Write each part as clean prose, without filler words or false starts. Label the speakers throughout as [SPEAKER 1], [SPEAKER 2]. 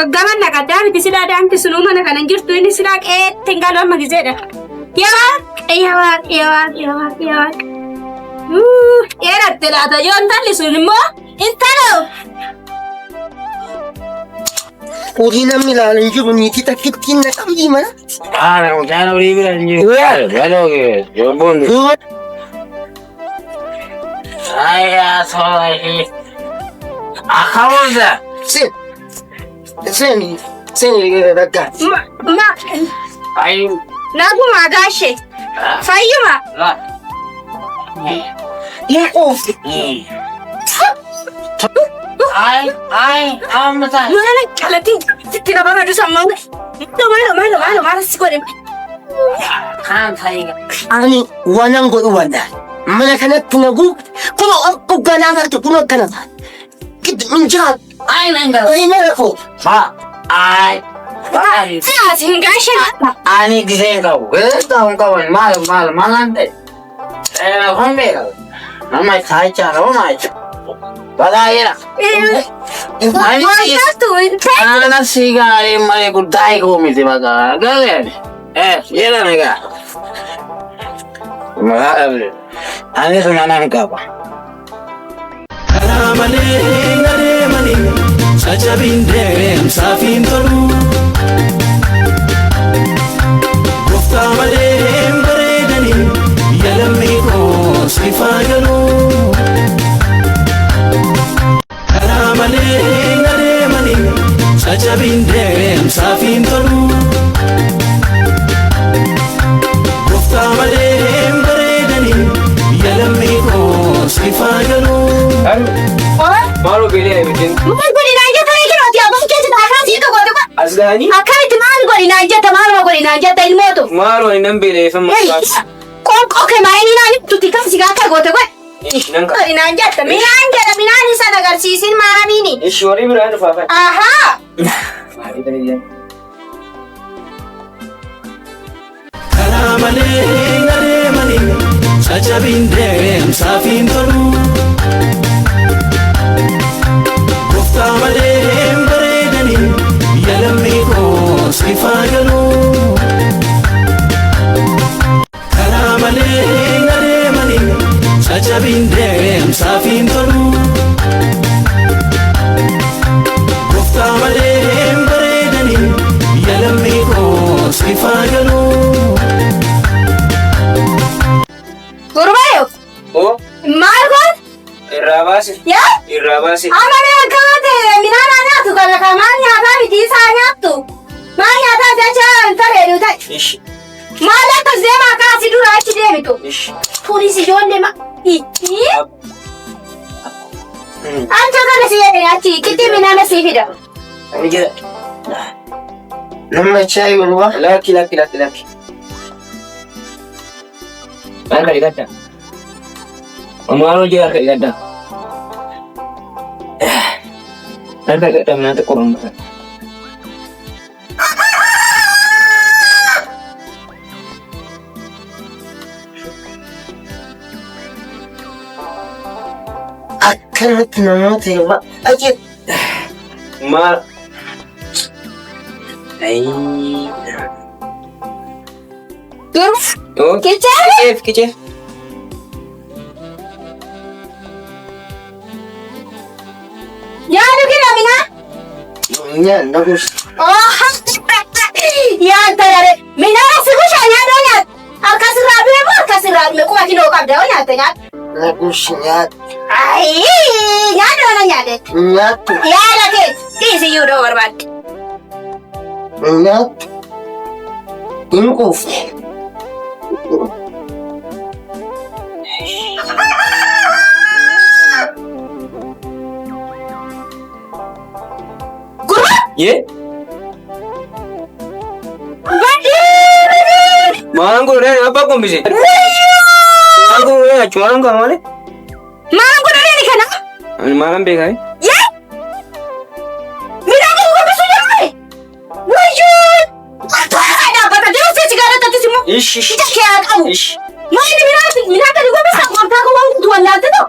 [SPEAKER 1] Waggaman nakadaan bisila daan kisunuma na kanan jirtu ini sila tinggal on magizeda. Yawak. Era telata yon tali sunimo. Intalo.
[SPEAKER 2] Uri namin lalanjur ni kita kitin na kami mana?
[SPEAKER 3] Kung saan uri bilang Gano'n yung bundo. Ay, sorry. Akawal sa.
[SPEAKER 2] Sen daga.
[SPEAKER 1] Ma.
[SPEAKER 3] Ay.
[SPEAKER 1] Nagu magashe. Fayuma.
[SPEAKER 3] La. Ay, mata.
[SPEAKER 1] Mana kalating tidak baru ada sama. Mana sih
[SPEAKER 3] Kan saya.
[SPEAKER 2] Ani wanang go wanda. Mana kana punagu? Kuno ko gananga to kuno kana. Kit minja.
[SPEAKER 3] Ay, nanggal.
[SPEAKER 2] Ay na ko.
[SPEAKER 3] Ma. Ay.
[SPEAKER 1] Gashe.
[SPEAKER 3] Ani desain kau. Tahu kawan malam deh. Hombe kau. Nama saya cara macam. Bagaimana? Anak sih kali mereka kudai komisi baga. Kalian? Iya nega. Maaf. Ani sudah nangkap.
[SPEAKER 4] Mani, saja bindem safin tolu. Kufta malem beredani, yalam mikos kifayanu. Mani, saja bindem safin tolu. Kufta malem beredani, yalam mikos kifayanu.
[SPEAKER 3] Malu beli bikin.
[SPEAKER 1] Bukan gori nanja tadi kira dia abang kece dah sih tu kau tu.
[SPEAKER 3] Asgani?
[SPEAKER 1] Akan itu malu gori nanja ilmu tu.
[SPEAKER 3] Malu ini nambele sama.
[SPEAKER 1] Kau main ini nani tu tikam sih kau tu kau.
[SPEAKER 3] Nangka.
[SPEAKER 1] Gori nanja tu. Minani sana agar sisin mana ini.
[SPEAKER 3] Ishwari berada apa?
[SPEAKER 1] Aha.
[SPEAKER 3] Hari tadi dia.
[SPEAKER 4] Mani, saja bindem safin tolu. Kufta malem beredani, yalam mikos kifayanu. Mani, saja bindem safin tolu. Kufta malem beredani, yalam mikos kifayanu.
[SPEAKER 1] Gurbayo.
[SPEAKER 3] Oh,
[SPEAKER 1] Margot.
[SPEAKER 3] irabasi.
[SPEAKER 1] Ya?
[SPEAKER 3] Irabasi.
[SPEAKER 1] Amane kate minana nyatu kana kamanya tabi tisa nyatu. Manya ta jacha tare rutai.
[SPEAKER 3] Ish.
[SPEAKER 1] Mala to zema ka sidura chi demi to.
[SPEAKER 3] Ish.
[SPEAKER 1] Polisi jonde ma. Iti. Ancha kana siye ya chi kiti minana sifida.
[SPEAKER 3] Ini
[SPEAKER 2] Nama chai ulwa.
[SPEAKER 3] laki. Mana dikata? Malu je kata. Ada kata mana tu korang.
[SPEAKER 2] Akan nama tiba. Aje.
[SPEAKER 3] Mal. Ay.
[SPEAKER 1] Dur.
[SPEAKER 3] Oh. Kecil.
[SPEAKER 1] Ya lu kira mina.
[SPEAKER 2] Ya, bagus.
[SPEAKER 1] Oh. Ya tare. Mina sugusha donya. Akasirabe kuma kino kabda onya tanya.
[SPEAKER 2] Bagus ya.
[SPEAKER 1] Ai, nyado nyade.
[SPEAKER 2] Nyatu.
[SPEAKER 1] Ya lake. Kisi yudo warbat.
[SPEAKER 2] Nyatu. Ingkuf.
[SPEAKER 3] Ye? Manggu deh, apa kau bisa? Manggu deh, cuma orang kau mana?
[SPEAKER 1] Manggu deh ni kana?
[SPEAKER 3] Malam bekai?
[SPEAKER 1] Ye? Mina ko ko bisu yai. Wajud. Ada apa tadi sih segala tadi semua.
[SPEAKER 3] Ish.
[SPEAKER 1] Kita kaya kau.
[SPEAKER 3] Ish.
[SPEAKER 1] Mana mina tadi ko bisa ngomong kau ngomong tuan nanti tu.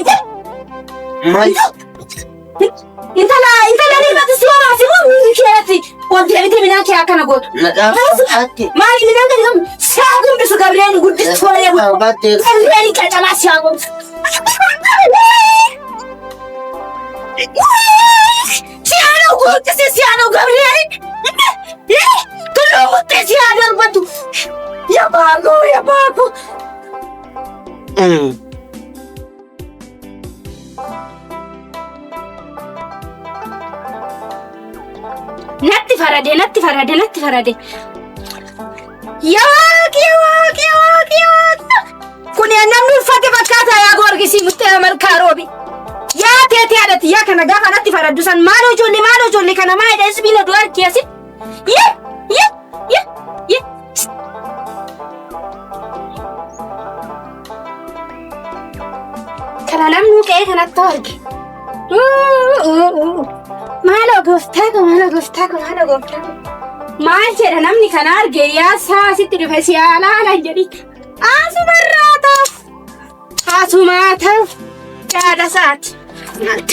[SPEAKER 1] Inte.
[SPEAKER 2] Mai.
[SPEAKER 1] Inte lah ni mati siapa sih mu? Wanti abiti minaan kee akkana gootu. Maali minaan gadi qabu? Siyaa gumbisu Gabriel guddistu walee bu. Gabriel qacamaa siyaa gumbisu. Siyaa guuttisi siyaa Gabriel. Tullu guuttisi siyaa darbatu. Yabaako. Natti farade. Yaaq. Kun namni uffate fakkaata yaa goorgisi mustee malkaa roobi. Yaa teeti haadhati yaa kana gaafa natti faraddu san maaloo ijoollee kana maa jedhee sibiila du'aa keessa. Yee. Kana namni qe'ee kanatti arge. Maaloo gooftaa ko. Maal jedha namni kana arge yaa saasitti dhufe si alaalaan jedhi. Asumaa ta'u jaada saati.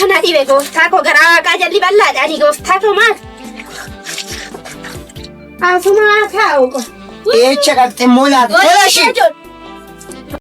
[SPEAKER 1] Kana dhibe gooftaa ko garaa waaqaa jalli bal'aadhaani gooftaa ko maal? Asumaa ta'u ko.
[SPEAKER 2] Echa qabxee moolaati. Tola ishee.